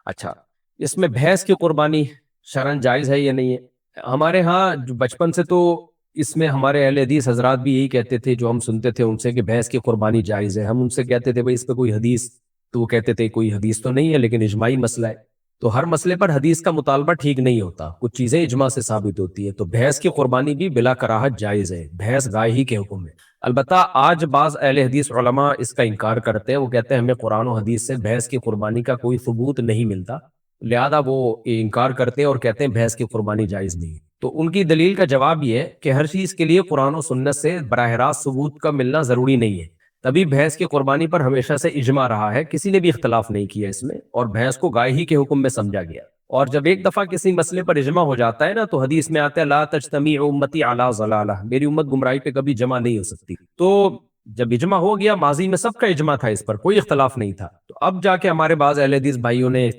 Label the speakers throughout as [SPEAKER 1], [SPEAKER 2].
[SPEAKER 1] اچھا، اس میں بھینس کی قربانی شرعن جائز ہے یا نہیں ہے؟ ہمارے ہاں جو بچپن سے تو اس میں ہمارے اہل حدیث حضرات بھی یہی کہتے تھے، جو ہم سنتے تھے ان سے، کہ بھینس کی قربانی جائز ہے. ہم ان سے کہتے تھے بھائی اس پہ کوئی حدیث، تو وہ کہتے تھے کوئی حدیث تو نہیں ہے لیکن اجماعی مسئلہ ہے. تو ہر مسئلے پر حدیث کا مطالبہ ٹھیک نہیں ہوتا، کچھ چیزیں اجماع سے ثابت ہوتی ہے. تو بھینس کی قربانی بھی بلا کراہت جائز ہے، بھینس گائے ہی کے حکم ہے. البتہ آج بعض اہل حدیث علماء اس کا انکار کرتے ہیں، وہ کہتے ہیں ہمیں قرآن و حدیث سے بھینس کی قربانی کا کوئی ثبوت نہیں ملتا، لہذا وہ انکار کرتے ہیں اور کہتے ہیں بھینس کی قربانی جائز نہیں. تو ان کی دلیل کا جواب یہ ہے کہ ہر چیز کے لیے قرآن و سنت سے براہ راست ثبوت کا ملنا ضروری نہیں ہے. تبھی بھینس کی قربانی پر ہمیشہ سے اجماع رہا ہے، کسی نے بھی اختلاف نہیں کیا اس میں، اور بھینس کو گائے ہی کے حکم میں سمجھا گیا. اور جب ایک دفعہ کسی مسئلے پر اجماع ہو جاتا ہے نا، تو حدیث میں آتا ہے لا تجتمع امتی علی ضلالہ، میری امت گمراہی پہ کبھی جمع نہیں ہو سکتی. تو جب اجماع ہو گیا، ماضی میں سب کا اجماع تھا، اس پر کوئی اختلاف نہیں تھا. تو اب جا کے ہمارے بعض اہل حدیث بھائیوں نے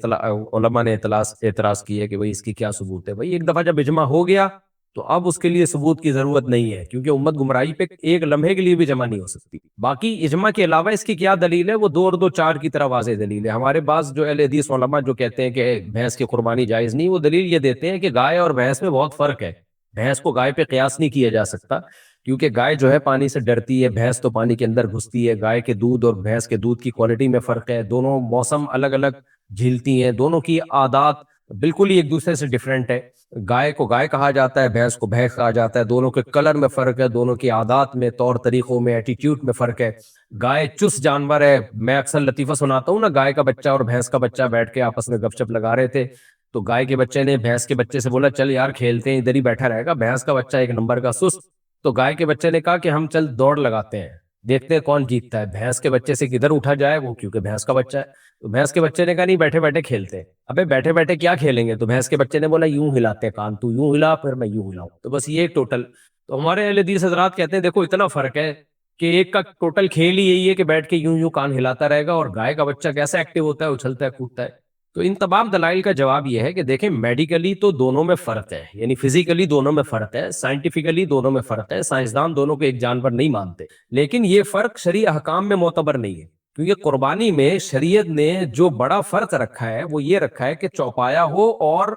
[SPEAKER 1] علماء نے اعتراض کی ہے کہ بھئی اس کی کیا ثبوت ہے. بھئی ایک دفعہ جب اجماع ہو گیا تو اب اس کے لیے ثبوت کی ضرورت نہیں ہے، کیونکہ امت گمراہی پہ ایک لمحے کے لیے بھی جمع نہیں ہو سکتی. باقی اجماع کے علاوہ اس کی کیا دلیل ہے، وہ 2 اور 2 4 کی طرح واضح دلیل ہے. ہمارے بعض جو اہل حدیث علماء جو کہتے ہیں کہ بھینس کی قربانی جائز نہیں، وہ دلیل یہ دیتے ہیں کہ گائے اور بھینس میں بہت فرق ہے. بھینس کو گائے پہ قیاس نہیں کیا جا سکتا، کیونکہ گائے جو ہے پانی سے ڈرتی ہے، بھینس تو پانی کے اندر گھستی ہے. گائے کے دودھ اور بھینس کے دودھ کی کوالٹی میں فرق ہے، دونوں موسم الگ الگ جھیلتی ہیں، دونوں کی عادات بالکل ہی ایک دوسرے سے ڈیفرنٹ ہے. گائے کو گائے کہا جاتا ہے، بھینس کو بھینس کہا جاتا ہے. دونوں کے کلر میں فرق ہے، دونوں کی عادات میں، طور طریقوں میں، ایٹیٹیوڈ میں فرق ہے. گائے چست جانور ہے. میں اکثر لطیفہ سناتا ہوں نا، گائے کا بچہ اور بھینس کا بچہ بیٹھ کے آپس میں گپ شپ لگا رہے تھے، تو گائے کے بچے نے بھینس کے بچے سے بولا چل یار کھیلتے ہیں، ادھر ہی بیٹھا رہے گا. بھینس کا بچہ ایک نمبر کا سست. تو گائے کے بچے نے کہا کہ ہم چل دوڑ لگاتے ہیں، دیکھتے ہیں کون جیتتا ہے. بھینس کے بچے سے کدھر اٹھا جائے وہ، کیونکہ بھینس کا بچہ ہے. تو بھینس کے بچے نے کہا نہیں، بیٹھے بیٹھے کھیلتے ہیں. ابے بیٹھے بیٹھے کیا کھیلیں گے؟ تو بھینس کے بچے نے بولا یوں ہلاتے ہیں کان، تو یوں ہلا پھر میں یوں ہلاؤں. تو بس یہ ٹوٹل. تو ہمارے اہل حدیث حضرات کہتے ہیں دیکھو اتنا فرق ہے کہ ایک کا ٹوٹل کھیل ہی یہی ہے کہ بیٹھ کے یوں یوں کان ہلاتا رہے گا، اور گائے کا بچہ کیسا ایکٹیو ہوتا ہے، اچھلتا ہے کودتا ہے. تو ان تمام دلائل کا جواب یہ ہے کہ دیکھیں میڈیکلی تو دونوں میں فرق ہے، یعنی فزیکلی دونوں میں فرق ہے، سائنٹیفکلی دونوں میں فرق ہے، سائنسدان دونوں کو ایک جانور نہیں مانتے. لیکن یہ فرق شرعی احکام میں معتبر نہیں ہے، کیونکہ قربانی میں شریعت نے جو بڑا فرق رکھا ہے وہ یہ رکھا ہے کہ چوپایا ہو اور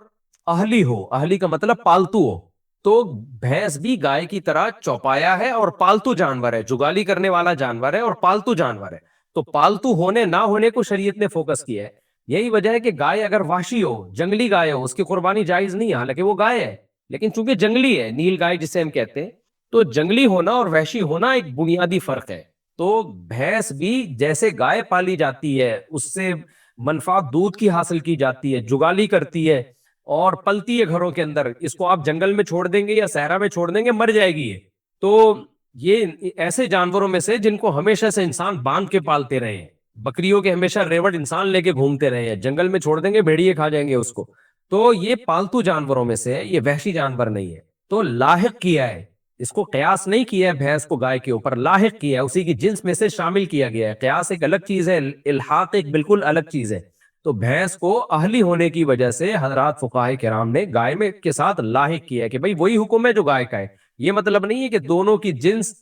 [SPEAKER 1] اہلی ہو. اہلی کا مطلب پالتو ہو. تو بھینس بھی گائے کی طرح چوپایا ہے اور پالتو جانور ہے، جگالی کرنے والا جانور ہے اور پالتو جانور ہے. تو پالتو ہونے نہ ہونے کو شریعت نے فوکس کیا ہے. یہی وجہ ہے کہ گائے اگر وحشی ہو، جنگلی گائے ہو، اس کی قربانی جائز نہیں ہے، حالانکہ وہ گائے ہے لیکن چونکہ جنگلی ہے، نیل گائے جسے ہم کہتے ہیں. تو جنگلی ہونا اور وحشی ہونا ایک بنیادی فرق ہے. تو بھینس بھی جیسے گائے پالی جاتی ہے، اس سے منفعت دودھ کی حاصل کی جاتی ہے، جگالی کرتی ہے اور پلتی ہے گھروں کے اندر. اس کو آپ جنگل میں چھوڑ دیں گے یا صحرا میں چھوڑ دیں گے، مر جائے گی یہ. تو یہ ایسے جانوروں میں سے جن کو ہمیشہ سے انسان باندھ کے پالتے رہے ہیں. بکریوں کے ہمیشہ ریوڑ انسان لے کے گھومتے رہے ہیں، جنگل میں چھوڑ دیں گے بھیڑیے کھا جائیں گے اس کو. تو یہ پالتو جانوروں میں سے ہے، یہ وحشی جانور نہیں ہے. تو لاحق کیا ہے، اس کو قیاس نہیں کیا ہے بھینس کو گائے کے اوپر، لاحق کیا ہے، اسی کی جنس میں سے شامل کیا گیا ہے. قیاس ایک الگ چیز ہے، الحاق ایک بالکل الگ چیز ہے. تو بھینس کو اہلی ہونے کی وجہ سے حضرات فقہائے کرام نے گائے میں کے ساتھ لاحق کیا ہے کہ بھئی وہی حکم ہے جو گائے کا ہے. یہ مطلب نہیں ہے کہ دونوں کی جنس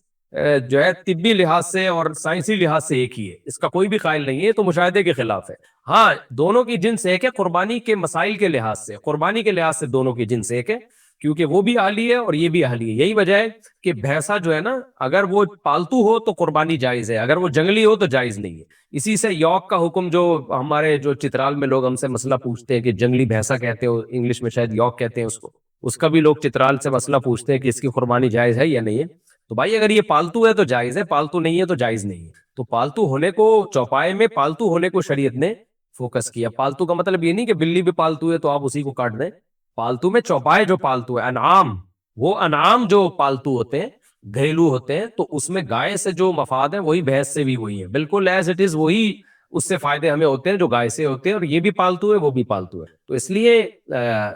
[SPEAKER 1] جو ہے طبی لحاظ سے اور سائنسی لحاظ سے ایک ہی ہے، اس کا کوئی بھی قائل نہیں ہے، تو مشاہدے کے خلاف ہے. ہاں دونوں کی جنس ایک ہے قربانی کے مسائل کے لحاظ سے، قربانی کے لحاظ سے دونوں کی جنس ایک ہے، کیونکہ وہ بھی اہلی ہے اور یہ بھی اہلی ہے. یہی وجہ ہے کہ بھینسا جو ہے نا، اگر وہ پالتو ہو تو قربانی جائز ہے، اگر وہ جنگلی ہو تو جائز نہیں ہے. اسی سے یوک کا حکم، جو ہمارے جو چترال میں لوگ ہم سے مسئلہ پوچھتے ہیں کہ جنگلی بھینسا کہتے ہو، انگلش میں شاید یوک کہتے ہیں اس کو، اس کا بھی لوگ چترال سے مسئلہ پوچھتے ہیں کہ اس کی قربانی جائز ہے یا نہیں ہے. تو بھائی اگر یہ پالتو ہے تو جائز ہے، پالتو نہیں ہے تو جائز نہیں ہے. تو پالتو ہونے کو، چوپائے میں پالتو ہونے کو شریعت نے فوکس کیا. پالتو کا مطلب یہ نہیں کہ بلی بھی پالتو ہے تو آپ اسی کو کاٹ دیں. پالتو میں چوپائے جو پالتو ہے، انعام، وہ انعام جو پالتو ہوتے ہیں، گھریلو ہوتے ہیں، تو اس میں گائے سے جو مفاد ہیں وہی بھینس سے بھی وہی ہے، بالکل ایز اٹ از وہی اس سے فائدے ہمیں ہوتے ہیں جو گائے سے ہوتے ہیں. اور یہ بھی پالتو ہے وہ بھی پالتو ہے. تو اس لیے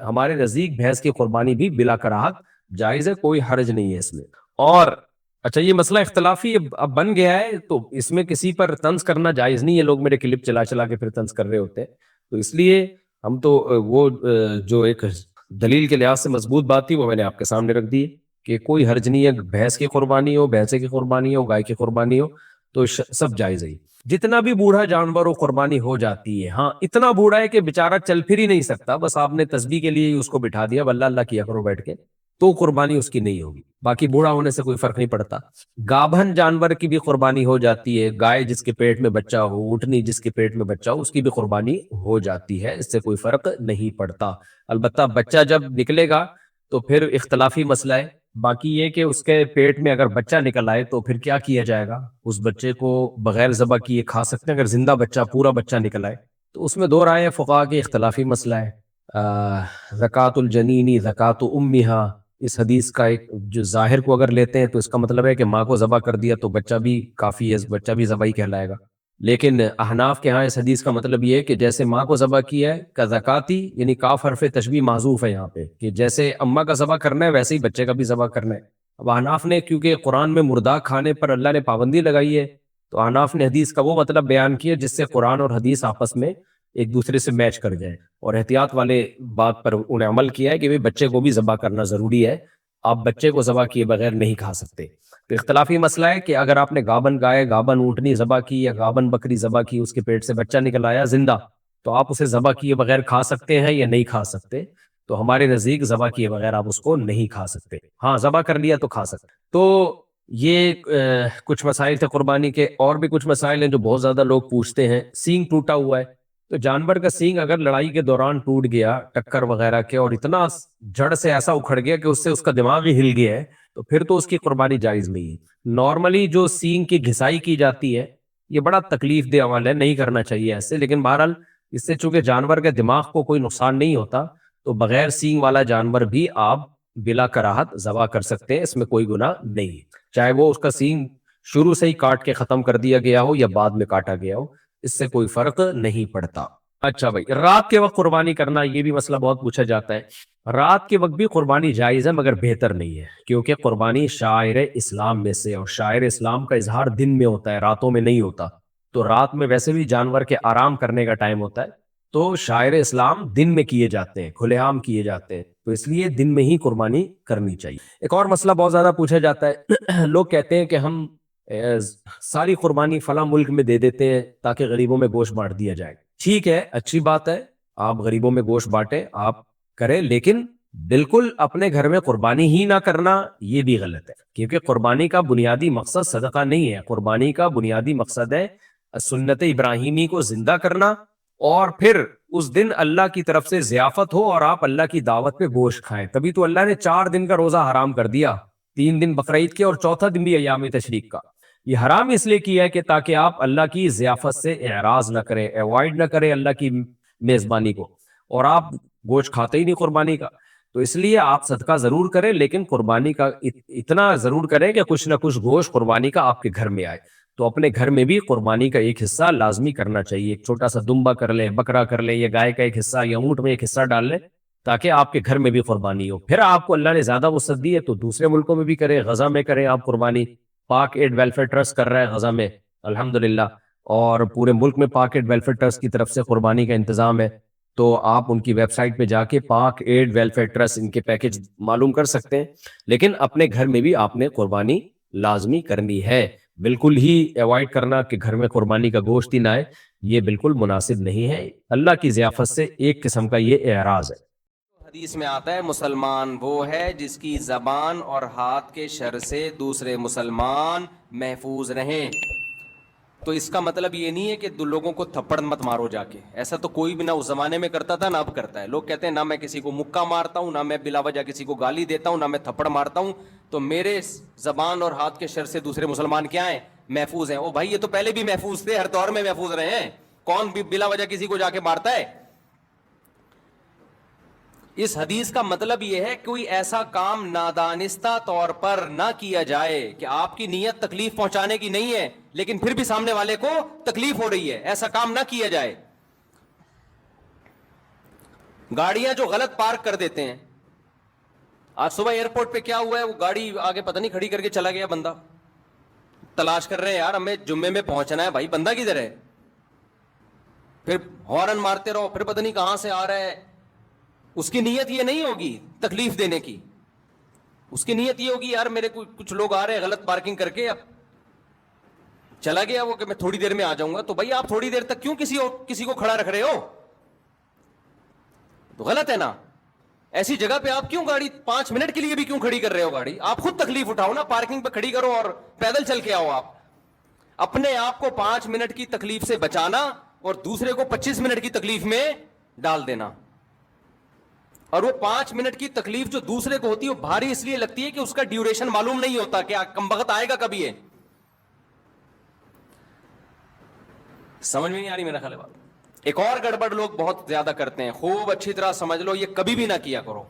[SPEAKER 1] ہمارے نزدیک بھینس کی قربانی بھی بلا کراہت جائز ہے، کوئی حرج نہیں ہے اس میں. اور اچھا یہ مسئلہ اختلافی اب بن گیا ہے، تو اس میں کسی پر طنز کرنا جائز نہیں ہے. لوگ میرے کلپ چلا چلا کے پھر طنز کر رہے ہوتے ہیں، تو اس لیے ہم تو وہ جو ایک دلیل کے لحاظ سے مضبوط بات تھی وہ میں نے آپ کے سامنے رکھ دی کہ کوئی حرج نہیں ہے، بھینس کی قربانی ہو، بھینسے کی قربانی ہو، گائے کی قربانی ہو، تو سب جائز ہے. جتنا بھی بوڑھا جانور ہو قربانی ہو جاتی ہے. ہاں اتنا بوڑھا ہے کہ بےچارہ چل پھر ہی نہیں سکتا, بس آپ نے تسبیح کے لیے ہی اس کو بٹھا دیا, اللہ اللہ کیا کرو بیٹھ کے, تو قربانی اس کی نہیں ہوگی. باقی بوڑھا ہونے سے کوئی فرق نہیں پڑتا. گابھن جانور کی بھی قربانی ہو جاتی ہے, گائے جس کے پیٹ میں بچہ ہو, اونٹنی جس کے پیٹ میں بچہ ہو, اس کی بھی قربانی ہو جاتی ہے, اس سے کوئی فرق نہیں پڑتا. البتہ بچہ جب نکلے گا تو پھر اختلافی مسئلہ ہے. باقی یہ کہ اس کے پیٹ میں اگر بچہ نکل آئے تو پھر کیا کیا جائے گا, اس بچے کو بغیر ذبح کیے کھا سکتے ہیں. اگر زندہ بچہ پورا بچہ نکل آئے تو اس میں دو رائے فقہا کے, اختلافی مسئلہ ہے. زکوٰۃ الجنینی زکوٰۃ امہا, اس حدیث کا ایک جو ظاہر کو اگر لیتے ہیں تو اس کا مطلب ہے کہ ماں کو ذبح کر دیا تو بچہ بھی کافی ہے, بچہ بھی ذبح ہی کہلائے گا. لیکن احناف کے ہاں اس حدیث کا مطلب یہ ہے کہ جیسے ماں کو ذبح کیا ہے کا زکاتی, یعنی کاف حرف تشبیہ محذوف ہے یہاں پہ, کہ جیسے اماں کا ذبح کرنا ہے ویسے ہی بچے کا بھی ذبح کرنا ہے. اب احناف نے کیونکہ قرآن میں مردہ کھانے پر اللہ نے پابندی لگائی ہے, تو احناف نے حدیث کا وہ مطلب بیان کیا جس سے قرآن اور حدیث آپس میں ایک دوسرے سے میچ کر جائے, اور احتیاط والے بات پر انہیں عمل کیا ہے کہ بچے کو بھی ذبح کرنا ضروری ہے, آپ بچے کو ذبح کیے بغیر نہیں کھا سکتے. تو اختلافی مسئلہ ہے کہ اگر آپ نے گابن گائے, گابن اونٹنی ذبح کی یا گابن بکری ذبح کی, اس کے پیٹ سے بچہ نکل آیا زندہ, تو آپ اسے ذبح کیے بغیر کھا سکتے ہیں یا نہیں کھا سکتے؟ تو ہمارے نزدیک ذبح کیے بغیر آپ اس کو نہیں کھا سکتے. ہاں ذبح کر لیا تو کھا سکتے. تو یہ کچھ مسائل تھے قربانی کے. اور بھی کچھ مسائل ہیں جو بہت زیادہ لوگ پوچھتے ہیں. سینگ ٹوٹا ہوا ہے, تو جانور کا سینگ اگر لڑائی کے دوران ٹوٹ گیا ٹکر وغیرہ کے, اور اتنا جڑ سے ایسا اکھڑ گیا کہ اس کا دماغ ہی ہل گیا ہے, تو پھر تو اس کی قربانی جائز نہیں ہے. نارملی جو سینگ کی گھسائی کی جاتی ہے یہ بڑا تکلیف دہ عمل ہے, نہیں کرنا چاہیے ایسے. لیکن بہرحال اس سے چونکہ جانور کے دماغ کو کوئی نقصان نہیں ہوتا, تو بغیر سینگ والا جانور بھی آپ بلا کراہت ذبح کر سکتے ہیں, اس میں کوئی گناہ نہیں ہے, چاہے وہ اس کا سینگ شروع سے ہی کاٹ کے ختم کر دیا گیا ہو یا بعد میں کاٹا گیا ہو, اس سے کوئی فرق نہیں پڑتا. اچھا بھائی, رات کے وقت قربانی کرنا, یہ بھی مسئلہ بہت پوچھا جاتا ہے. رات کے وقت بھی قربانی جائز ہے مگر بہتر نہیں ہے, کیونکہ قربانی شاعر اسلام میں سے, اور شاعر اسلام کا اظہار دن میں ہوتا ہے, راتوں میں نہیں ہوتا. تو رات میں ویسے بھی جانور کے آرام کرنے کا ٹائم ہوتا ہے, تو شاعر اسلام دن میں کیے جاتے ہیں, کھلے عام کیے جاتے ہیں, تو اس لیے دن میں ہی قربانی کرنی چاہیے. ایک اور مسئلہ بہت زیادہ پوچھا جاتا ہے, لوگ کہتے ہیں کہ ہم ساری قربانی فلاں ملک میں دے دیتے ہیں تاکہ غریبوں میں گوشت بانٹ دیا جائے. ٹھیک ہے, اچھی بات ہے, آپ غریبوں میں گوشت بانٹیں, آپ کریں, لیکن بالکل اپنے گھر میں قربانی ہی نہ کرنا یہ بھی غلط ہے, کیونکہ قربانی کا بنیادی مقصد صدقہ نہیں ہے. قربانی کا بنیادی مقصد ہے سنت ابراہیمی کو زندہ کرنا, اور پھر اس دن اللہ کی طرف سے ضیافت ہو اور آپ اللہ کی دعوت پہ گوشت کھائیں. تبھی تو اللہ نے 4 دن کا روزہ حرام کر دیا, 3 دن بقرعید کے اور چوتھا دن بھی ایام تشریق کا. یہ حرام اس لیے کیا ہے کہ تاکہ آپ اللہ کی ضیافت سے اعراض نہ کریں, ایوائڈ نہ کریں اللہ کی میزبانی کو, اور آپ گوشت کھاتے ہی نہیں قربانی کا. تو اس لیے آپ صدقہ ضرور کریں, لیکن قربانی کا اتنا ضرور کریں کہ کچھ نہ کچھ گوشت قربانی کا آپ کے گھر میں آئے. تو اپنے گھر میں بھی قربانی کا ایک حصہ لازمی کرنا چاہیے, ایک چھوٹا سا دمبا کر لیں, بکرا کر لیں, یا گائے کا ایک حصہ یا اونٹ میں ایک حصہ ڈال لیں, تاکہ آپ کے گھر میں بھی قربانی ہو. پھر آپ کو اللہ نے زیادہ وسعت دی ہے تو دوسرے ملکوں میں بھی کریں, غزہ میں کریں آپ قربانی. پاک ایڈ ویلفیئر ٹرسٹ کر رہا ہے غزہ میں الحمدللہ, اور پورے ملک میں پاک ایڈ ویلفیئر ٹرسٹ کی طرف سے قربانی کا انتظام ہے. تو آپ ان کی ویب سائٹ پہ جا کے پاک ایڈ ویلفیئر ٹرسٹ ان کے پیکج معلوم کر سکتے ہیں. لیکن اپنے گھر میں بھی آپ نے قربانی لازمی کرنی ہے, بالکل ہی ایوائڈ کرنا کہ گھر میں قربانی کا گوشت ہی نہ آئے, یہ بالکل مناسب نہیں ہے. اللہ کی ضیافت سے ایک قسم کا یہ اعراض ہے.
[SPEAKER 2] حدیث میں آتا ہے مسلمان وہ ہے جس کی زبان اور ہاتھ کے شر سے دوسرے مسلمان محفوظ رہیں. تو اس کا مطلب یہ نہیں ہے کہ لوگوں کو تھپڑ مت مارو جا کے, ایسا تو کوئی بھی نہ اس زمانے میں کرتا تھا نہ اب کرتا ہے. لوگ کہتے ہیں نہ میں کسی کو مکہ مارتا ہوں, نہ میں بلا وجہ کسی کو گالی دیتا ہوں, نہ میں تھپڑ مارتا ہوں, تو میرے زبان اور ہاتھ کے شر سے دوسرے مسلمان کیا ہیں؟ محفوظ ہیں. او بھائی یہ تو پہلے بھی محفوظ تھے, ہر دور میں محفوظ رہے ہیں. کون بھی بلا وجہ کسی کو جا کے مارتا ہے؟ اس حدیث کا مطلب یہ ہے کوئی ایسا کام نادانستہ طور پر نہ کیا جائے کہ آپ کی نیت تکلیف پہنچانے کی نہیں ہے لیکن پھر بھی سامنے والے کو تکلیف ہو رہی ہے, ایسا کام نہ کیا جائے. گاڑیاں جو غلط پارک کر دیتے ہیں, آج صبح ایئرپورٹ پہ کیا ہوا ہے, وہ گاڑی آگے پتہ نہیں کھڑی کر کے چلا گیا بندہ, تلاش کر رہے ہیں یار ہمیں جمعے میں پہنچنا ہے, بھائی بندہ کدھر ہے؟ پھر ہارن مارتے رہو, پھر پتہ نہیں کہاں سے آ رہا ہے. اس کی نیت یہ نہیں ہوگی تکلیف دینے کی, اس کی نیت یہ ہوگی یار میرے کچھ لوگ آ رہے ہیں غلط پارکنگ کر کے, اب چلا گیا وہ کہ میں تھوڑی دیر میں آ جاؤں گا. تو بھائی آپ تھوڑی دیر تک کیوں کسی کو کھڑا رکھ رہے ہو؟ تو غلط ہے نا. ایسی جگہ پہ آپ کیوں گاڑی 5 منٹ کے لیے بھی کیوں کھڑی کر رہے ہو گاڑی؟ آپ خود تکلیف اٹھاؤ نا, پارکنگ پہ کھڑی کرو اور پیدل چل کے آؤ. آپ اپنے آپ کو 5 منٹ کی تکلیف سے بچانا اور دوسرے کو 25 منٹ کی تکلیف میں ڈال دینا. اور وہ 5 منٹ کی تکلیف جو دوسرے کو ہوتی ہے وہ بھاری اس لیے لگتی ہے کہ اس کا ڈیوریشن معلوم نہیں ہوتا کہ کم وقت آئے گا کبھی ہے. سمجھ میں نہیں آ رہی میرا خیال ہے بات. ایک اور گڑبڑ لوگ بہت زیادہ کرتے ہیں, خوب اچھی طرح سمجھ لو, یہ کبھی بھی نہ کیا کرو.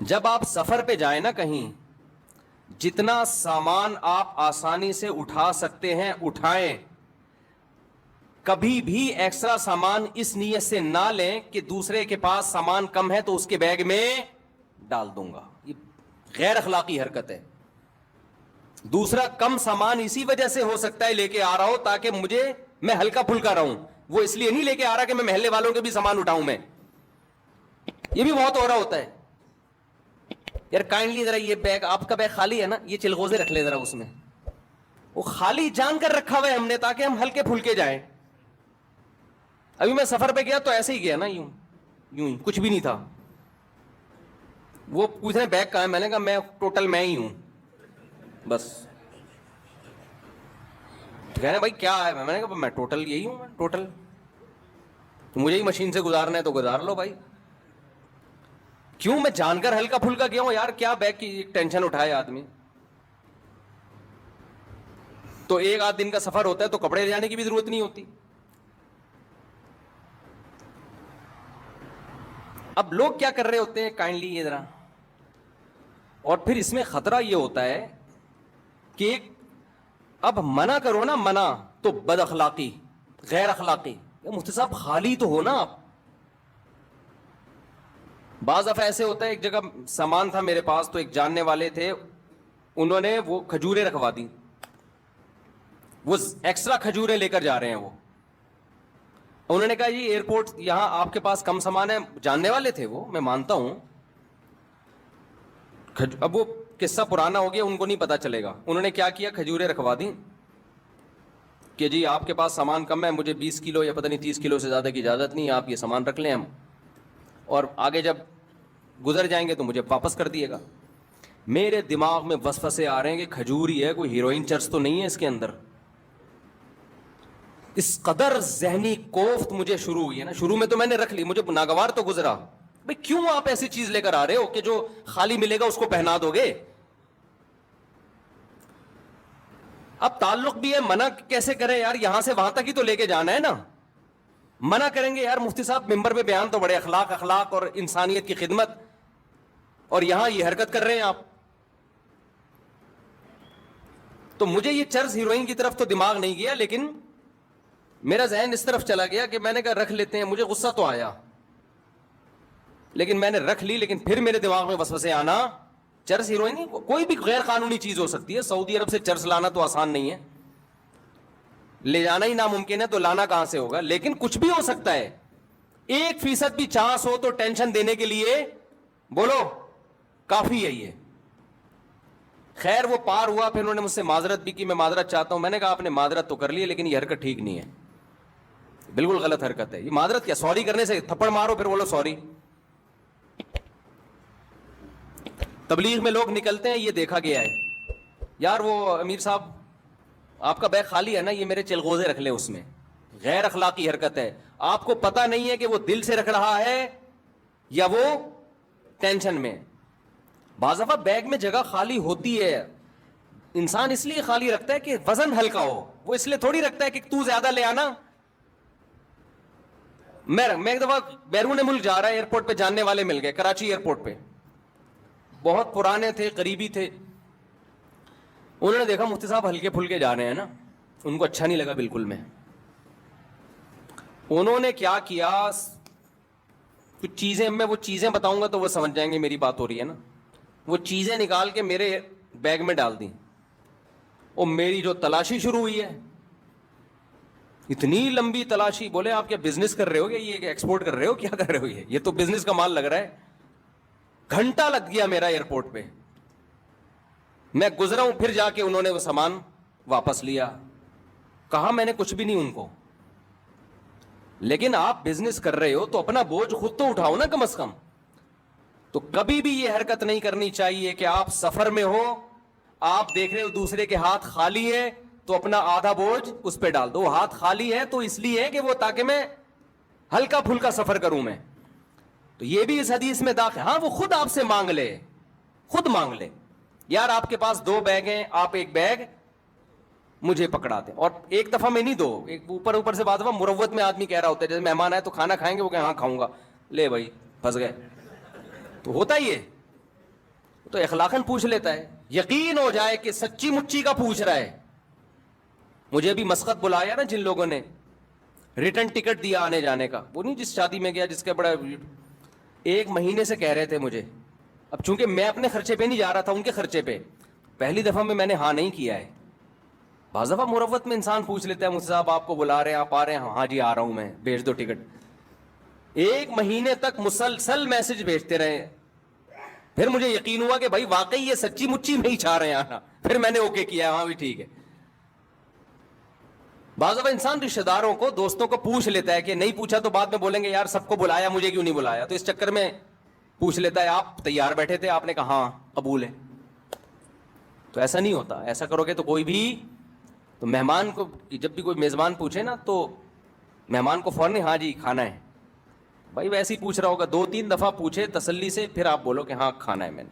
[SPEAKER 2] جب آپ سفر پہ جائیں نا کہیں, جتنا سامان آپ آسانی سے اٹھا سکتے ہیں اٹھائیں. کبھی بھی ایکسٹرا سامان اس نیت سے نہ لیں کہ دوسرے کے پاس سامان کم ہے تو اس کے بیگ میں ڈال دوں گا. یہ غیر اخلاقی حرکت ہے. دوسرا کم سامان اسی وجہ سے ہو سکتا ہے لے کے آ رہا ہو تاکہ میں ہلکا پھلکا رہوں. وہ اس لیے نہیں لے کے آ رہا کہ میں محلے والوں کے بھی سامان اٹھاؤں. میں یہ بھی بہت ہو رہا ہوتا ہے. یار کائنڈلی ذرا یہ بیگ, آپ کا بیگ خالی ہے نا, یہ چلغوزے رکھ لے ذرا اس میں. وہ خالی جان کر رکھا ہوا ہے ہم نے تاکہ ہم ہلکے پھلکے جائیں. ابھی میں سفر پہ گیا تو ایسے ہی گیا نا, یوں کچھ بھی نہیں تھا. وہ پوچھ رہے بیگ کہاں ہے, میں نے کہا میں ٹوٹل میں ہی ہوں بس. کہہ رہے بھائی کیا ہے, میں نے کہا میں ٹوٹل یہی ہوں. ٹوٹل مجھے ہی مشین سے گزارنا ہے تو گزار لو بھائی. کیوں, میں جان کر ہلکا پھلکا گیا ہوں یار, کیا بیگ کی ٹینشن اٹھائے آدمی. تو ایک آدھ دن کا سفر ہوتا ہے تو کپڑے لے جانے کی بھی ضرورت نہیں ہوتی. اب لوگ کیا کر رہے ہوتے ہیں کائنڈلی یہ ذرا, اور پھر اس میں خطرہ یہ ہوتا ہے کہ اب منع کرو نا, منع تو بد اخلاقی, غیر اخلاقی. مفتی صاحب خالی تو ہو نا آپ. بعض دفعہ ایسے ہوتا ہے, ایک جگہ سامان تھا میرے پاس تو ایک جاننے والے تھے, انہوں نے وہ کھجوریں رکھوا دی. وہ ایکسٹرا کھجوریں لے کر جا رہے ہیں. وہ انہوں نے کہا جی ایئرپورٹ یہاں آپ کے پاس کم سامان ہے. جاننے والے تھے وہ, میں مانتا ہوں. اب وہ قصہ پرانا ہو گیا, ان کو نہیں پتا چلے گا. انہوں نے کیا کیا, کھجوریں رکھوا دی کہ جی آپ کے پاس سامان کم ہے, مجھے 20 کلو یا پتہ نہیں 30 کلو سے زیادہ کی اجازت نہیں, آپ یہ سامان رکھ لیں ہم, اور آگے جب گزر جائیں گے تو مجھے واپس کر دیے گا. میرے دماغ میں وسوسے آ رہے ہیں کہ کھجور ہی ہے, کوئی ہیروئن چرس تو نہیں ہے اس کے اندر. اس قدر ذہنی کوفت مجھے شروع ہوئی ہے نا. شروع میں تو میں نے رکھ لی, مجھے ناگوار تو گزرا. بھئی کیوں آپ ایسی چیز لے کر آ رہے ہو کہ جو خالی ملے گا اس کو پہنا دو گے. اب تعلق بھی ہے, منع کیسے کریں یار, یہاں سے وہاں تک ہی تو لے کے جانا ہے نا. منع کریں گے یار مفتی صاحب ممبر پہ بیان تو بڑے اخلاق اور انسانیت کی خدمت, اور یہاں یہ حرکت کر رہے ہیں آپ. تو مجھے یہ چرس ہیروئن کی طرف تو دماغ نہیں گیا, لیکن میرا ذہن اس طرف چلا گیا کہ میں نے کہا رکھ لیتے ہیں. مجھے غصہ تو آیا لیکن میں نے رکھ لی. لیکن پھر میرے دماغ میں وسوسے آنا, چرس ہیروئن نہیں, کوئی بھی غیر قانونی چیز ہو سکتی ہے. سعودی عرب سے چرس لانا تو آسان نہیں ہے, لے جانا ہی ناممکن ہے, تو لانا کہاں سے ہوگا. لیکن کچھ بھی ہو سکتا ہے. 1% بھی چانس ہو تو ٹینشن دینے کے لیے بولو کافی ہے یہ. خیر وہ پار ہوا, پھر انہوں نے مجھ سے معذرت بھی کی, میں معذرت چاہتا ہوں. میں نے کہا آپ نے معذرت تو کر لی لیکن یہ حرکت ٹھیک نہیں ہے, بالکل غلط حرکت ہے. یہ معذرت کیا, سوری کرنے سے تھپڑ مارو پھر بولو سوری. تبلیغ میں لوگ نکلتے ہیں, یہ دیکھا گیا ہے یار, وہ امیر صاحب آپ کا بیگ خالی ہے نا, یہ میرے چلغوزے رکھ لیں اس میں. غیر اخلاقی حرکت ہے. آپ کو پتا نہیں ہے کہ وہ دل سے رکھ رہا ہے یا وہ ٹینشن میں. بعض دفعہ بیگ میں جگہ خالی ہوتی ہے, انسان اس لیے خالی رکھتا ہے کہ وزن ہلکا ہو. وہ اس لیے تھوڑی رکھتا ہے کہ تو زیادہ لے آنا. میں ایک دفعہ بیرون ملک جا رہا ہے, ایئرپورٹ پہ جاننے والے مل گئے, کراچی ایئرپورٹ پہ, بہت پرانے تھے, قریبی تھے. انہوں نے دیکھا مفتی صاحب ہلکے پھلکے جا رہے ہیں نا, ان کو اچھا نہیں لگا بالکل. میں انہوں نے کیا کیا, کچھ چیزیں, میں وہ چیزیں بتاؤں گا تو وہ سمجھ جائیں گے میری بات ہو رہی ہے نا. وہ چیزیں نکال کے میرے بیگ میں ڈال دیں, اور میری جو تلاشی شروع ہوئی ہے, اتنی لمبی تلاشی. بولے آپ کیا بزنس کر رہے ہو, یا یہ ایکسپورٹ کر رہے ہو, کیا کر رہے ہو, یہ تو بزنس کا مال لگ رہا ہے. گھنٹہ لگ گیا میرا ایئرپورٹ پہ. میں گزرا ہوں, پھر جا کے انہوں نے وہ سامان واپس لیا. کہا میں نے کچھ بھی نہیں ان کو. لیکن آپ بزنس کر رہے ہو تو اپنا بوجھ خود تو اٹھاؤ نا کم از کم. تو کبھی بھی یہ حرکت نہیں کرنی چاہیے کہ آپ سفر میں ہو, آپ دیکھ رہے ہو دوسرے کے ہاتھ خالی ہے تو اپنا آدھا بوجھ اس پہ ڈال دو. وہ ہاتھ خالی ہے تو اس لیے ہے کہ وہ تاکہ میں ہلکا پھلکا سفر کروں میں. تو یہ بھی اس حدیث میں داخل. ہاں وہ خود آپ سے مانگ لے, خود مانگ لے, یار آپ کے پاس 2 بیگ ہیں, آپ ایک بیگ مجھے پکڑا دیں. اور ایک دفعہ میں نہیں دو, ایک اوپر سے بات ہوا مروت میں آدمی کہہ رہا ہوتا ہے, جیسے مہمان آئے تو کھانا کھائیں گے, وہ کہ ہاں کھاؤں گا, لے بھائی پھنس گئے. تو ہوتا ہی ہے, تو اخلاقاً پوچھ لیتا ہے, یقین ہو جائے کہ سچی مچی کا پوچھ رہا ہے. مجھے بھی مسقط بلایا نا جن لوگوں نے, ریٹرن ٹکٹ دیا آنے جانے کا, وہ نہیں جس شادی میں گیا جس کا بڑا 1 مہینے سے کہہ رہے تھے مجھے. اب چونکہ میں اپنے خرچے پہ نہیں جا رہا تھا, ان کے خرچے پہ, پہلی دفعہ میں نے ہاں نہیں کیا ہے. بعض دفعہ مروت میں انسان پوچھ لیتا ہے, مجھ سے صاحب آپ کو بلا رہے ہیں, آپ آ رہے ہیں؟ ہاں جی آ رہا ہوں میں, بھیج دو ٹکٹ. 1 مہینے تک مسلسل میسج بھیجتے رہے, پھر مجھے یقین ہوا کہ بھائی واقعی یہ سچی مچی نہیں چاہ رہے ہیں آنا, پھر میں نے اوکے کیا, ہاں بھی ٹھیک ہے. بعض دفعہ انسان رشتے داروں کو, دوستوں کو پوچھ لیتا ہے کہ نہیں پوچھا تو بعد میں بولیں گے یار سب کو بلایا مجھے کیوں نہیں بلایا, تو اس چکر میں پوچھ لیتا ہے. آپ تیار بیٹھے تھے, آپ نے کہا ہاں قبول ہے. تو ایسا نہیں ہوتا, ایسا کرو گے تو کوئی بھی, تو مہمان کو جب بھی کوئی میزبان پوچھے نا تو مہمان کو فوراً ہاں جی کھانا ہے. بھائی ویسے ہی پوچھ رہا ہوگا, 2-3 دفعہ پوچھے تسلی سے, پھر آپ بولو کہ ہاں کھانا ہے میں نے,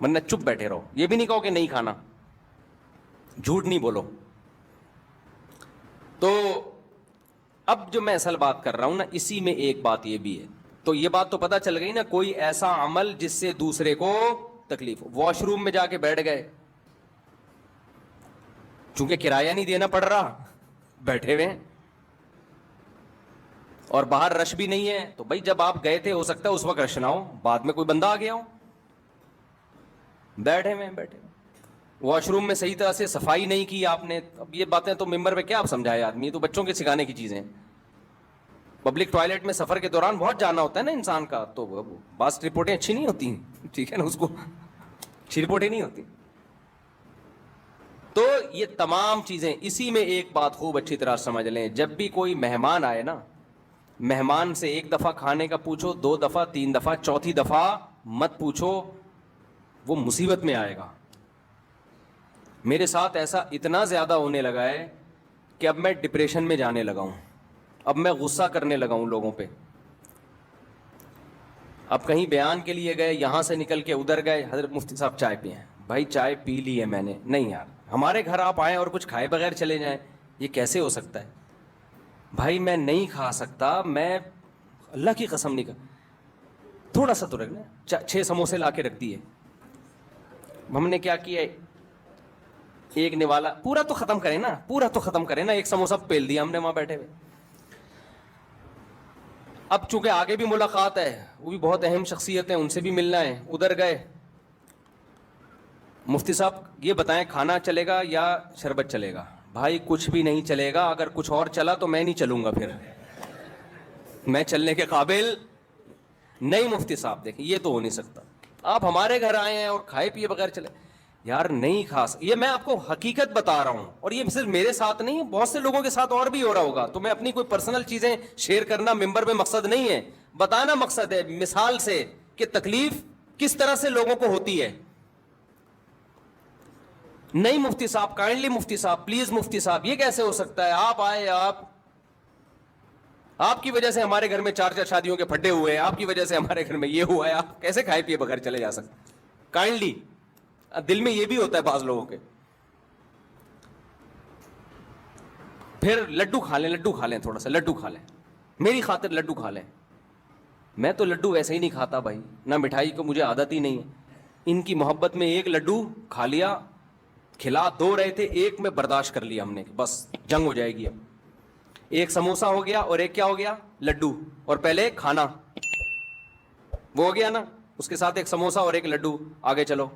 [SPEAKER 2] ورنہ چپ بیٹھے رہو. یہ بھی نہیں کہو کہ نہیں کھانا, جھوٹ نہیں بولو. تو اب جو میں اصل بات کر رہا ہوں نا, اسی میں ایک بات یہ بھی ہے. تو یہ بات تو پتہ چل گئی نا, کوئی ایسا عمل جس سے دوسرے کو تکلیف ہو. واش روم میں جا کے بیٹھ گئے, چونکہ کرایہ نہیں دینا پڑ رہا, بیٹھے ہوئے ہیں, اور باہر رش بھی نہیں ہے, تو بھائی جب آپ گئے تھے ہو سکتا ہے اس وقت رش نہ ہو, بعد میں کوئی بندہ آ گیا ہو, بیٹھے ہوئے. واش روم میں صحیح طرح سے صفائی نہیں کی آپ نے. اب یہ باتیں تو ممبر پہ کیا آپ سمجھائے آدمی, تو بچوں کے سکھانے کی چیزیں. پبلک ٹوائلٹ میں سفر کے دوران بہت جانا ہوتا ہے نا انسان کا, تو بعض رپورٹیں اچھی نہیں ہوتی, ٹھیک ہے نا, اس کو اچھی رپورٹیں نہیں ہوتی. تو یہ تمام چیزیں, اسی میں ایک بات خوب اچھی طرح سمجھ لیں, جب بھی کوئی مہمان آئے نا, مہمان سے 1 دفعہ کھانے کا پوچھو, 2 دفعہ, 3 دفعہ, چوتھی دفعہ مت پوچھو, وہ مصیبت میں آئے گا. میرے ساتھ ایسا اتنا زیادہ ہونے لگا ہے کہ اب میں ڈپریشن میں جانے لگا ہوں, اب میں غصہ کرنے لگا ہوں لوگوں پہ. اب کہیں بیان کے لیے گئے, یہاں سے نکل کے ادھر گئے, حضرت مفتی صاحب چائے پئیں. بھائی چائے پی لی ہے میں نے. نہیں یار, ہمارے گھر آپ آئیں اور کچھ کھائے بغیر چلے جائیں, یہ کیسے ہو سکتا ہے؟ بھائی میں نہیں کھا سکتا, میں اللہ کی قسم نہیں کر, تھوڑا سا تو رکھنا. 6 سموسے لا کے رکھ دیے. ہم نے کیا کیا, ایک نوالا, پورا تو ختم کریں نا, پورا تو ختم کریں نا, 1 سموسہ پیل دیا ہم نے وہاں بیٹھے ہوئے. اب چونکہ آگے بھی ملاقات ہے, وہ بھی بہت اہم شخصیت ہیں, ان سے بھی ملنا ہے, ادھر گئے. مفتی صاحب یہ بتائیں کھانا چلے گا یا شربت چلے گا؟ بھائی کچھ بھی نہیں چلے گا, اگر کچھ اور چلا تو میں نہیں چلوں گا, پھر میں چلنے کے قابل نہیں. مفتی صاحب دیکھیں یہ تو ہو نہیں سکتا, آپ ہمارے گھر آئے ہیں اور کھائے پیے بغیر چلے, یار نہیں کھا سکتا. یہ میں آپ کو حقیقت بتا رہا ہوں, اور یہ صرف میرے ساتھ نہیں, بہت سے لوگوں کے ساتھ اور بھی ہو رہا ہوگا. تو میں اپنی کوئی پرسنل چیزیں شیئر کرنا ممبر میں مقصد نہیں ہے, بتانا مقصد ہے, مثال سے کہ تکلیف کس طرح سے لوگوں کو ہوتی ہے. نہیں مفتی صاحب, کائنڈلی مفتی صاحب, پلیز مفتی صاحب, یہ کیسے ہو سکتا ہے؟ آپ آئے, آپ کی وجہ سے ہمارے گھر میں 4 شادیوں کے پھڈے ہوئے ہیں, آپ کی وجہ سے ہمارے گھر میں یہ ہوا ہے, آپ کیسے کھائے پیے بغیر چلے جا سکتے؟ کائنڈلی, دل میں یہ بھی ہوتا ہے بعض لوگوں کے. پھر لڈو کھا لیں, تھوڑا سا لڈو کھا لیں, میری خاطر لڈو کھا لیں. میں تو لڈو ویسے ہی نہیں کھاتا بھائی, نہ مٹھائی کو مجھے عادت ہی نہیں ہے. ان کی محبت میں 1 لڈو کھا لیا, کھلا 2 رہے تھے, 1 میں برداشت کر لیا ہم نے, بس جنگ ہو جائے گی اب. 1 سموسہ ہو گیا اور 1 کیا ہو گیا, لڈو. اور پہلے کھانا وہ ہو گیا نا, اس کے ساتھ 1 سموسہ اور 1 لڈو, آگے چلو.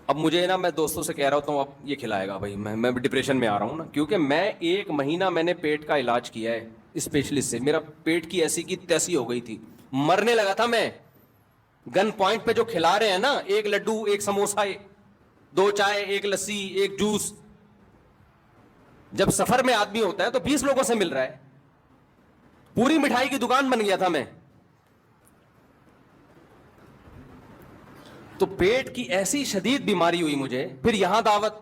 [SPEAKER 2] اب مجھے نا, میں دوستوں سے کہہ رہا ہوتا ہوں اب یہ کھلائے گا بھائی, میں ڈپریشن میں آ رہا ہوں نا, کیونکہ میں 1 مہینہ میں نے پیٹ کا علاج کیا ہے اسپیشلسٹ سے. میرا پیٹ کی ایسی کی تیسی ہو گئی تھی, مرنے لگا تھا میں. گن پوائنٹ پہ جو کھلا رہے ہیں نا, 1 لڈو 1 سموسہ, 2 چائے 1 لسی 1 جوس. جب سفر میں آدمی ہوتا ہے تو 20 لوگوں سے مل رہا ہے. پوری مٹھائی کی دکان بن گیا تھا میں. تو پیٹ کی ایسی شدید بیماری ہوئی مجھے. پھر یہاں دعوت,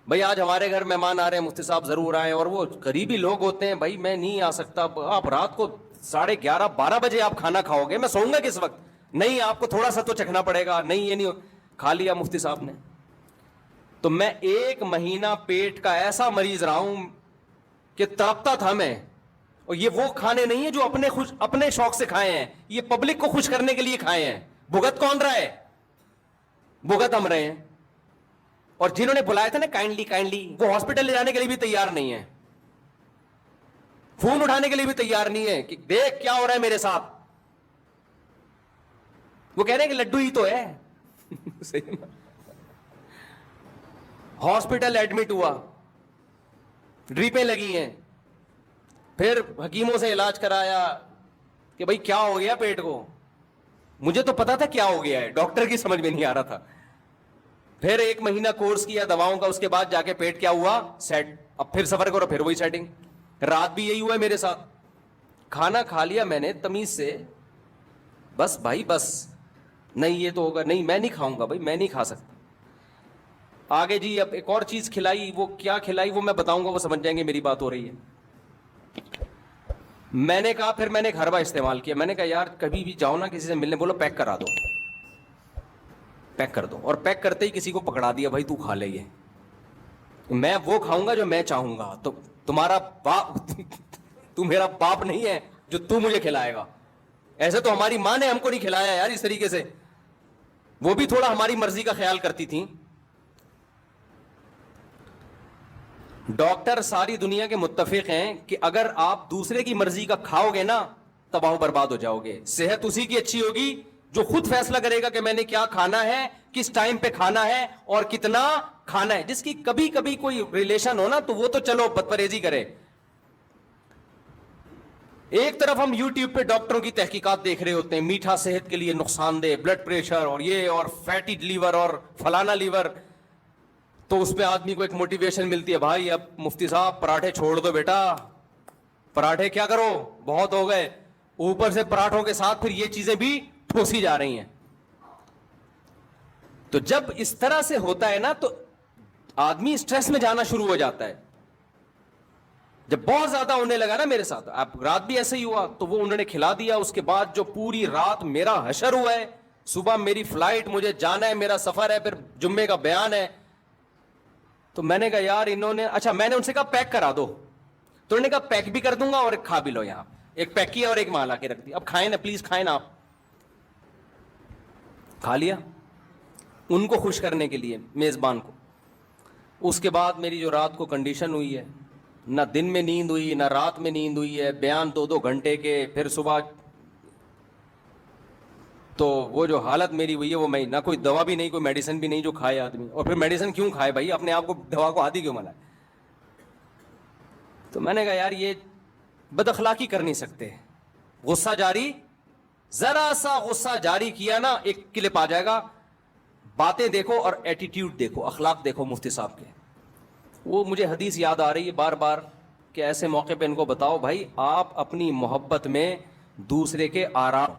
[SPEAKER 2] بھائی آج ہمارے گھر مہمان آ رہے ہیں, مفتی صاحب ضرور آئیں. اور وہ قریبی لوگ ہوتے ہیں, بھائی میں نہیں آ سکتا, آپ رات کو 11:30-12 بجے آپ کھانا کھاؤ گے, میں سوؤں گا کس وقت؟ نہیں, آپ کو تھوڑا سا تو چکھنا پڑے گا. نہیں یہ نہیں. کھا لیا مفتی صاحب نے. تو میں 1 مہینہ پیٹ کا ایسا مریض رہا ہوں کہ تڑپتا تھا میں. اور یہ وہ کھانے نہیں ہیں جو اپنے شوق سے کھائے ہیں, یہ پبلک کو خوش کرنے کے لیے کھائے ہیں. بھگت کون رہا ہے؟ بھگت ہم رہے ہیں. اور جنہوں نے بلائے تھے نا کائنڈلی, وہ ہاسپٹل لے جانے کے لیے بھی تیار نہیں ہے, فون اٹھانے کے لیے بھی تیار نہیں ہے کہ دیکھ کیا ہو رہا ہے میرے ساتھ. وہ کہہ رہے ہیں کہ لڈو ہی تو ہے. ہاسپٹل ایڈمٹ ہوا, ڈریپیں لگی ہیں, پھر حکیموں سے علاج کرایا کہ بھائی کیا ہو گیا پیٹ کو. مجھے تو پتا تھا کیا ہو گیا ہے, ڈاکٹر کی سمجھ میں نہیں آ رہا تھا. پھر 1 مہینہ کورس کیا دواؤں کا, اس کے بعد جا کے پیٹ کیا ہوا, سیٹ. اب پھر سفر کرو, پھر وہی سیٹنگ. رات بھی یہی ہوا ہے میرے ساتھ. کھانا کھا لیا میں نے تمیز سے, بس بھائی بس, نہیں یہ تو ہوگا, نہیں میں نہیں کھاؤں گا بھائی, میں نہیں کھا سکتا. آگے جی اب ایک اور چیز کھلائی, وہ کیا کھلائی وہ میں بتاؤں گا, وہ سمجھ جائیں گے میری بات ہو رہی ہے. میں نے کہا, پھر میں نے ایک حربہ استعمال کیا. میں نے کہا یار کبھی بھی جاؤ نا کسی سے ملنے, بولو پیک کرا دو, پیک کر دو. اور پیک کرتے ہی کسی کو پکڑا دیا, بھائی تو کھا لے, یہ میں وہ کھاؤں گا جو میں چاہوں گا. تو تمہارا باپ تو میرا باپ نہیں ہے جو تو مجھے کھلائے گا. ایسے تو ہماری ماں نے ہم کو نہیں کھلایا یار اس طریقے سے, وہ بھی تھوڑا ہماری مرضی کا خیال کرتی تھی. ڈاکٹر ساری دنیا کے متفق ہیں کہ اگر آپ دوسرے کی مرضی کا کھاؤ گے نا, تباہ و برباد ہو جاؤ گے. صحت اسی کی اچھی ہوگی جو خود فیصلہ کرے گا کہ میں نے کیا کھانا ہے, کس ٹائم پہ کھانا ہے اور کتنا کھانا ہے. جس کی کبھی کبھی کوئی ریلیشن ہو نا تو وہ تو چلو بدپرہیزی کرے. ایک طرف ہم یوٹیوب پہ ڈاکٹروں کی تحقیقات دیکھ رہے ہوتے ہیں, میٹھا صحت کے لیے نقصان دہ, بلڈ پریشر اور یہ اور فیٹی لیور اور فلانا لیور. تو اس پہ آدمی کو ایک موٹیویشن ملتی ہے, بھائی اب مفتی صاحب پراٹھے چھوڑ دو بیٹا, پراٹھے کیا کرو بہت ہو گئے. اوپر سے پراٹھوں کے ساتھ پھر یہ چیزیں بھی ٹھوسی جا رہی ہیں. تو جب اس طرح سے ہوتا ہے نا تو آدمی اسٹریس میں جانا شروع ہو جاتا ہے. جب بہت زیادہ ہونے لگا نا میرے ساتھ, اب رات بھی ایسے ہی ہوا, تو وہ انہوں نے کھلا دیا. اس کے بعد جو پوری رات میرا حشر ہوا ہے, صبح میری فلائٹ, مجھے جانا ہے, میرا سفر ہے, پھر جمعے کا بیان ہے. تو میں نے کہا یار انہوں نے, اچھا میں نے ان سے کہا پیک کرا دو, تو انہوں نے کہا پیک بھی کر دوں گا اور ایک کھا بھی لو. یہاں ایک پیک کیا اور ایک مال لا کے رکھ دی, اب کھائیں نا پلیز, کھائیں نا. آپ کھا لیا ان کو خوش کرنے کے لیے, میزبان کو. اس کے بعد میری جو رات کو کنڈیشن ہوئی ہے, نہ دن میں نیند ہوئی نہ رات میں نیند ہوئی ہے, بیان 2-2 گھنٹے کے, پھر صبح. تو وہ جو حالت میری ہوئی ہے وہ, میں نہ کوئی دوا بھی نہیں, کوئی میڈیسن بھی نہیں جو کھائے آدمی. اور پھر میڈیسن کیوں کھائے بھائی, اپنے آپ کو دوا کو عادی کیوں بنائے. تو میں نے کہا یار یہ بد اخلاقی کر نہیں سکتے. غصہ جاری, ذرا سا غصہ جاری کیا نا, ایک کلپ آ جائے گا. باتیں دیکھو اور ایٹیٹیوڈ دیکھو, اخلاق دیکھو مفتی صاحب کے. وہ مجھے حدیث یاد آ رہی ہے بار بار کہ ایسے موقع پہ ان کو بتاؤ بھائی آپ اپنی محبت میں دوسرے کے آرام.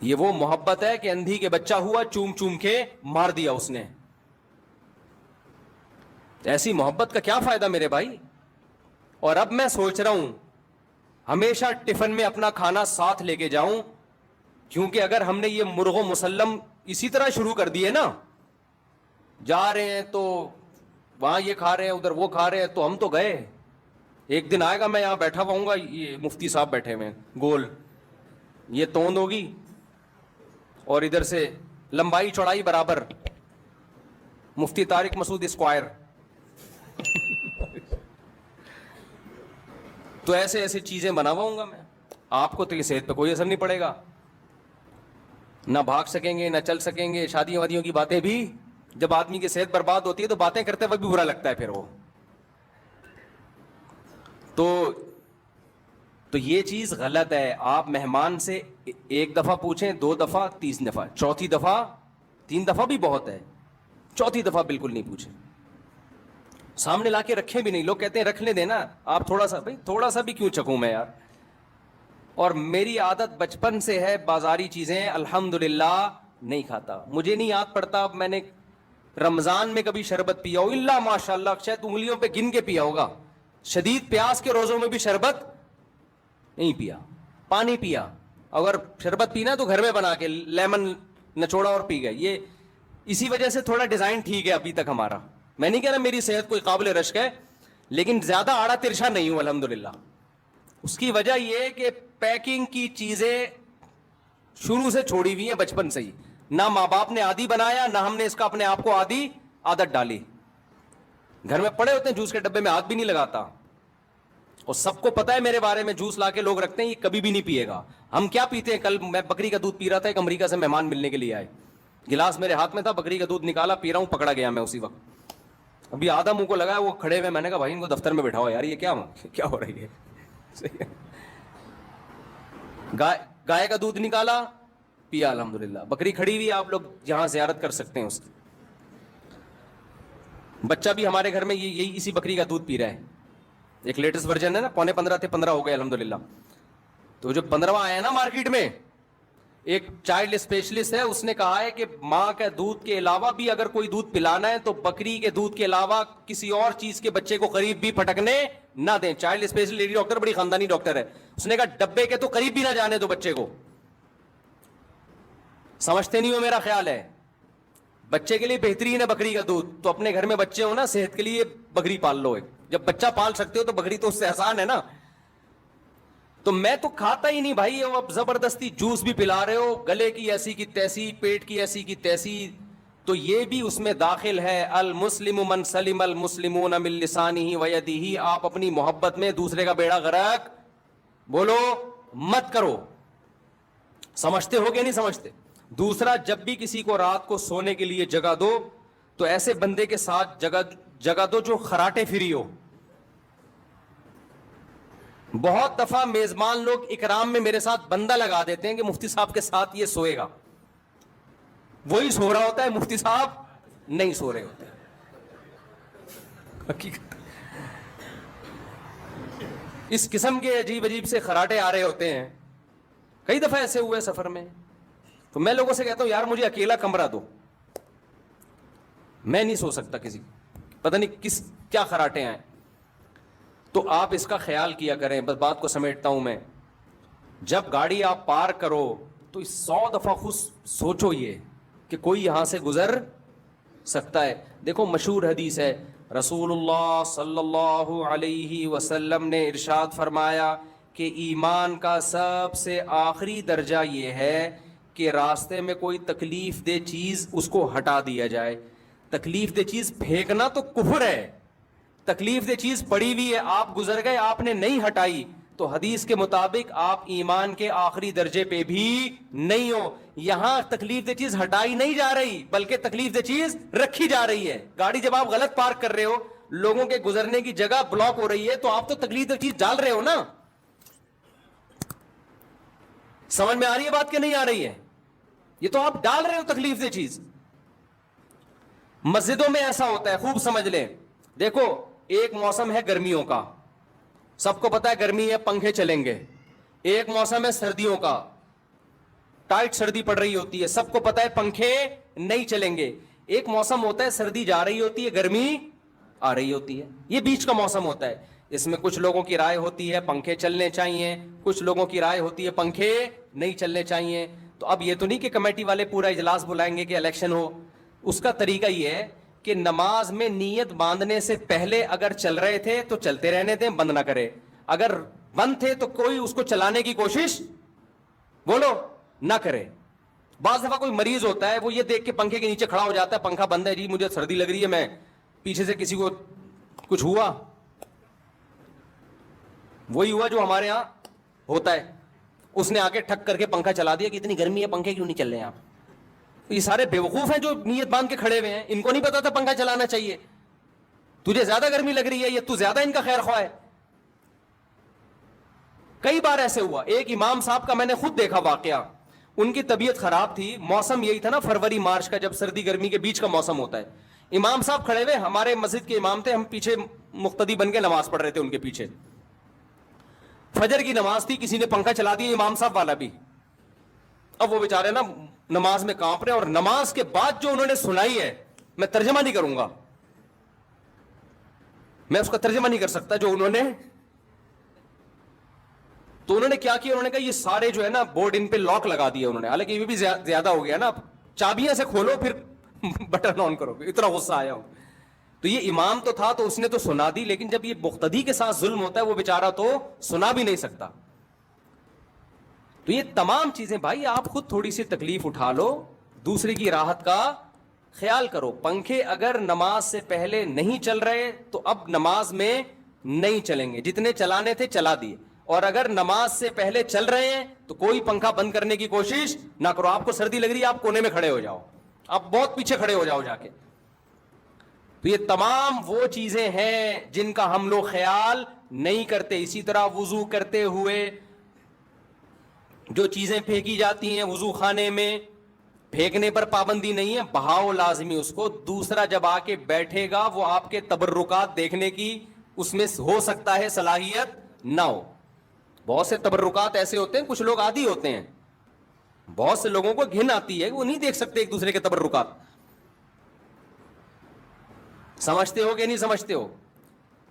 [SPEAKER 2] یہ وہ محبت ہے کہ اندھی کے بچہ ہوا, چوم چوم کے مار دیا اس نے. ایسی محبت کا کیا فائدہ میرے بھائی. اور اب میں سوچ رہا ہوں ہمیشہ ٹفن میں اپنا کھانا ساتھ لے کے جاؤں, کیونکہ اگر ہم نے یہ مرغ و مسلم اسی طرح شروع کر دیے نا, جا رہے ہیں تو وہاں یہ کھا رہے ہیں, ادھر وہ کھا رہے ہیں, تو ہم تو گئے. ایک دن آئے گا میں یہاں بیٹھا ہوں گا, یہ مفتی صاحب بیٹھے ہوئے گول, یہ توند ہوگی اور ادھر سے لمبائی چوڑائی برابر, مفتی طارق مسعود اسکوائر. تو ایسے ایسی چیزیں بناواؤں گا میں. آپ کو تو یہ صحت پہ کوئی اثر نہیں پڑے گا, نہ بھاگ سکیں گے نہ چل سکیں گے. شادیوں وادیوں کی باتیں بھی, جب آدمی کی صحت برباد ہوتی ہے تو باتیں کرتے وقت بھی برا لگتا ہے پھر وہ. تو یہ چیز غلط ہے. آپ مہمان سے 1 دفعہ پوچھیں, 2 دفعہ, 30 دفعہ, 4تھی دفعہ 3 دفعہ بھی بہت ہے, 4تھی دفعہ بالکل نہیں پوچھے, سامنے لا کے رکھے بھی نہیں. لوگ کہتے ہیں رکھنے دینا آپ تھوڑا سا, بھائی تھوڑا سا بھی کیوں چکوں میں یار. اور میری عادت بچپن سے ہے بازاری چیزیں الحمدللہ نہیں کھاتا. مجھے نہیں یاد پڑتا اب میں نے رمضان میں کبھی شربت پیا ہو, اللہ ماشاء اللہ شاید انگلیوں پہ گن کے پیا ہوگا. شدید پیاس کے روزوں میں بھی شربت نہیں پیا, پانی پیا. اگر شربت پینا تو گھر میں بنا کے لیمن نچوڑا اور پی گئے. یہ اسی وجہ سے تھوڑا ڈیزائن ٹھیک ہے ابھی تک ہمارا. میں نہیں کہہ رہا میری صحت کوئی قابل رشک ہے, لیکن زیادہ آڑا ترشا نہیں ہوں الحمدللہ. اس کی وجہ یہ ہے کہ پیکنگ کی چیزیں شروع سے چھوڑی ہوئی ہیں بچپن سے ہی. نہ ماں باپ نے عادی بنایا, نہ ہم نے اس کا اپنے آپ کو عادت ڈالی. گھر میں پڑے ہوتے ہیں جوس کے ڈبے میں ہاتھ بھی نہیں لگاتا. اور سب کو پتا ہے میرے بارے میں, جوس لا کے لوگ رکھتے ہیں یہ کبھی بھی نہیں پیے گا. ہم کیا پیتے ہیں, کل میں بکری کا دودھ پی رہا تھا, ایک امریکہ سے مہمان ملنے کے لیے آئے, گلاس میرے ہاتھ میں تھا, بکری کا دودھ نکالا پی رہا ہوں, پکڑا گیا میں اسی وقت. ابھی آدھا منہ کو لگا, وہ کھڑے ہوئے, میں نے کہا بھائی ان کو دفتر میں بٹھاؤ یار, یہ کیا ہو رہی ہے. گائے کا دودھ نکالا پیا الحمدللہ. بکری کھڑی ہوئی, آپ لوگ جہاں زیارت کر سکتے ہیں اس کی. بچہ بھی ہمارے گھر میں یہی اسی بکری کا دودھ پی رہا ہے. ایک لیٹسٹ ورژن ہے نا, 15.5 تھے 15 ہو گئے الحمدللہ. تو جو 15واں آیا نا مارکیٹ میں, ایک چائلڈ اسپیشلسٹ ہے, اس نے کہا ہے کہ ماں کے دودھ کے علاوہ بھی اگر کوئی دودھ پلانا ہے تو بکری کے دودھ کے علاوہ کسی اور چیز کے بچے کو قریب بھی پھٹکنے نہ دیں. چائلڈ اسپیشلسٹ لیڈی ڈاکٹر, بڑی خاندانی ڈاکٹر ہے, اس نے کہا ڈبے کے تو قریب بھی نہ جانے دو بچے کو. سمجھتے نہیں ہو میرا خیال ہے, بچے کے لیے بہترین ہے بکری کا دودھ. تو اپنے گھر میں بچے ہو نا, صحت کے لیے بکری پال لو. جب بچہ پال سکتے ہو تو بکری تو اس سے آسان ہے نا. تو میں تو کھاتا ہی نہیں بھائی, اب زبردستی جوس بھی پلا رہے ہو, گلے کی ایسی کی تیسی, پیٹ کی ایسی کی تیسی. تو یہ بھی اس میں داخل ہے, المسلم من سلم المسلمون من لسانہ ویدہ. آپ اپنی محبت میں دوسرے کا بیڑا غرق بولو مت کرو. سمجھتے ہو کہ نہیں سمجھتے؟ دوسرا, جب بھی کسی کو رات کو سونے کے لیے جگہ دو تو ایسے بندے کے ساتھ جگہ دو جو خراٹے فری ہو. بہت دفعہ میزبان لوگ اکرام میں میرے ساتھ بندہ لگا دیتے ہیں کہ مفتی صاحب کے ساتھ یہ سوئے گا. وہی سو رہا ہوتا ہے, مفتی صاحب نہیں سو رہے ہوتے. حقیقت اس قسم کے عجیب سے خراٹے آ رہے ہوتے ہیں. کئی دفعہ ایسے ہوئے سفر میں. تو میں لوگوں سے کہتا ہوں یار مجھے اکیلا کمرہ دو, میں نہیں سو سکتا کسی, پتہ نہیں کیا خراٹے آئے. تو آپ اس کا خیال کیا کریں. بس بات کو سمیٹتا ہوں میں, جب گاڑی آپ پارک کرو تو 100 دفعہ خود سوچو یہ کہ کوئی یہاں سے گزر سکتا ہے. دیکھو مشہور حدیث ہے, رسول اللہ صلی اللہ علیہ وسلم نے ارشاد فرمایا کہ ایمان کا سب سے آخری درجہ یہ ہے کہ راستے میں کوئی تکلیف دہ چیز اس کو ہٹا دیا جائے. تکلیف دہ چیز پھینکنا تو کفر ہے. تکلیف دہ چیز پڑی ہوئی ہے, آپ گزر گئے, آپ نے نہیں ہٹائی, تو حدیث کے مطابق آپ ایمان کے آخری درجے پہ بھی نہیں ہو. یہاں تکلیف دہ چیز ہٹائی نہیں جا رہی بلکہ تکلیف دہ چیز رکھی جا رہی ہے. گاڑی جب آپ غلط پارک کر رہے ہو, لوگوں کے گزرنے کی جگہ بلاک ہو رہی ہے, تو آپ تو تکلیف دہ چیز ڈال رہے ہو نا. سمجھ میں آ رہی ہے بات کہ نہیں آ رہی ہے؟ یہ تو آپ ڈال رہے ہو تکلیف دہ چیز. مسجدوں میں ایسا ہوتا ہے, خوب سمجھ لیں. دیکھو ایک موسم ہے گرمیوں کا, سب کو پتا ہے گرمی ہے, پنکھے چلیں گے. ایک موسم ہے سردیوں کا, ٹائٹ سردی پڑ رہی ہوتی ہے, سب کو پتا ہے پنکھے نہیں چلیں گے. ایک موسم ہوتا ہے سردی جا رہی ہوتی ہے, گرمی آ رہی ہوتی ہے. یہ بیچ کا موسم ہوتا ہے. اس میں کچھ لوگوں کی رائے ہوتی ہے پنکھے چلنے چاہیے, کچھ لوگوں کی رائے ہوتی ہے پنکھے نہیں چلنے چاہیے. تو اب یہ تو نہیں کہ کمیٹی والے پورا اجلاس بلائیں گے کہ الیکشن ہو. اس کا طریقہ یہ ہے کہ نماز میں نیت باندھنے سے پہلے اگر چل رہے تھے تو چلتے رہنے دیں, بند نہ کرے. اگر بند تھے تو کوئی اس کو چلانے کی کوشش بولو نہ کرے. بعض دفعہ کوئی مریض ہوتا ہے, وہ یہ دیکھ کے پنکھے کے نیچے کھڑا ہو جاتا ہے, پنکھا بند ہے جی مجھے سردی لگ رہی ہے, میں پیچھے سے کسی کو کچھ ہوا. وہی ہوا جو ہمارے ہاں ہوتا ہے, اس نے آ کے ٹھک کر کے پنکھا چلا دیا کہ اتنی گرمی ہے پنکھے کیوں نہیں چل رہے ہیں آپ. یہ سارے بیوقوف ہیں جو نیت باندھ کے کھڑے ہوئے ہیں, ان کو نہیں پتا تھا پنکھا چلانا چاہیے. تجھے زیادہ گرمی لگ رہی ہے, یہ تو زیادہ ان کا خیر خواہ ہے. کئی بار ایسے ہوا. ایک امام صاحب کا میں نے خود دیکھا واقعہ, ان کی طبیعت خراب تھی, موسم یہی تھا نا فروری مارچ کا, جب سردی گرمی کے بیچ کا موسم ہوتا ہے. امام صاحب کھڑے ہوئے, ہمارے مسجد کے امام تھے, ہم پیچھے مقتدی بن کے نماز پڑھ رہے تھے ان کے پیچھے. فجر کی نماز تھی, کسی نے پنکھا چلا دیا, امام صاحب والا بھی. اب وہ بیچارے نا نماز میں کانپ رہے, اور نماز کے بعد جو انہوں نے سنائی ہے, میں ترجمہ نہیں کروں گا, میں اس کا ترجمہ نہیں کر سکتا جو انہوں نے. تو انہوں نے کیا کیا, انہوں نے کہا یہ سارے جو ہے نا بورڈ ان پہ لاک لگا دیا انہوں نے, حالانکہ یہ بھی زیادہ ہو گیا نا, چابیاں سے کھولو پھر بٹن آن کرو, اتنا غصہ آیا ہو. تو یہ امام تو تھا تو اس نے تو سنا دی, لیکن جب یہ مقتدی کے ساتھ ظلم ہوتا ہے وہ بیچارہ تو سنا بھی نہیں سکتا. تو یہ تمام چیزیں بھائی آپ خود تھوڑی سی تکلیف اٹھا لو, دوسرے کی راحت کا خیال کرو. پنکھے اگر نماز سے پہلے نہیں چل رہے تو اب نماز میں نہیں چلیں گے, جتنے چلانے تھے چلا دیے. اور اگر نماز سے پہلے چل رہے ہیں تو کوئی پنکھا بند کرنے کی کوشش نہ کرو. آپ کو سردی لگ رہی ہے, آپ کونے میں کھڑے ہو جاؤ, آپ بہت پیچھے کھڑے ہو جاؤ جا کے. تو یہ تمام وہ چیزیں ہیں جن کا ہم لوگ خیال نہیں کرتے. اسی طرح وضو کرتے ہوئے جو چیزیں پھینکی جاتی ہیں وضو خانے میں, پھینکنے پر پابندی نہیں ہے, بہاؤ لازمی اس کو. دوسرا جب آ کے بیٹھے گا وہ آپ کے تبرکات دیکھنے کی اس میں ہو سکتا ہے صلاحیت نہ ہو. بہت سے تبرکات ایسے ہوتے ہیں, کچھ لوگ عادی ہوتے ہیں, بہت سے لوگوں کو گھن آتی ہے, وہ نہیں دیکھ سکتے ایک دوسرے کے تبرکات. سمجھتے ہو کہ نہیں سمجھتے ہو؟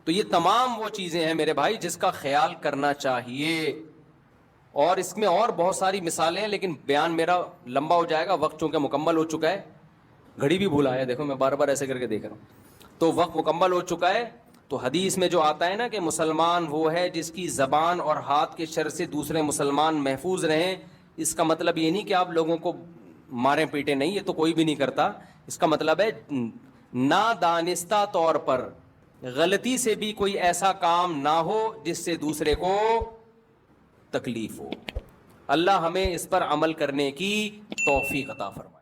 [SPEAKER 2] تو یہ تمام وہ چیزیں ہیں میرے بھائی جس کا خیال کرنا چاہیے. اور اس میں اور بہت ساری مثالیں ہیں, لیکن بیان میرا لمبا ہو جائے گا, وقت چونکہ مکمل ہو چکا ہے. گھڑی بھی بھولا ہے, دیکھو میں بار بار ایسے کر کے دیکھ رہا ہوں. تو وقت مکمل ہو چکا ہے. تو حدیث میں جو آتا ہے نا کہ مسلمان وہ ہے جس کی زبان اور ہاتھ کے شر سے دوسرے مسلمان محفوظ رہیں, اس کا مطلب یہ نہیں کہ آپ لوگوں کو ماریں پیٹیں, نہیں, یہ تو کوئی بھی نہیں کرتا. اس کا مطلب ہے نادانستہ طور پر غلطی سے بھی کوئی ایسا کام نہ ہو جس سے دوسرے کو تکلیف ہو. اللہ ہمیں اس پر عمل کرنے کی توفیق عطا فرمائے.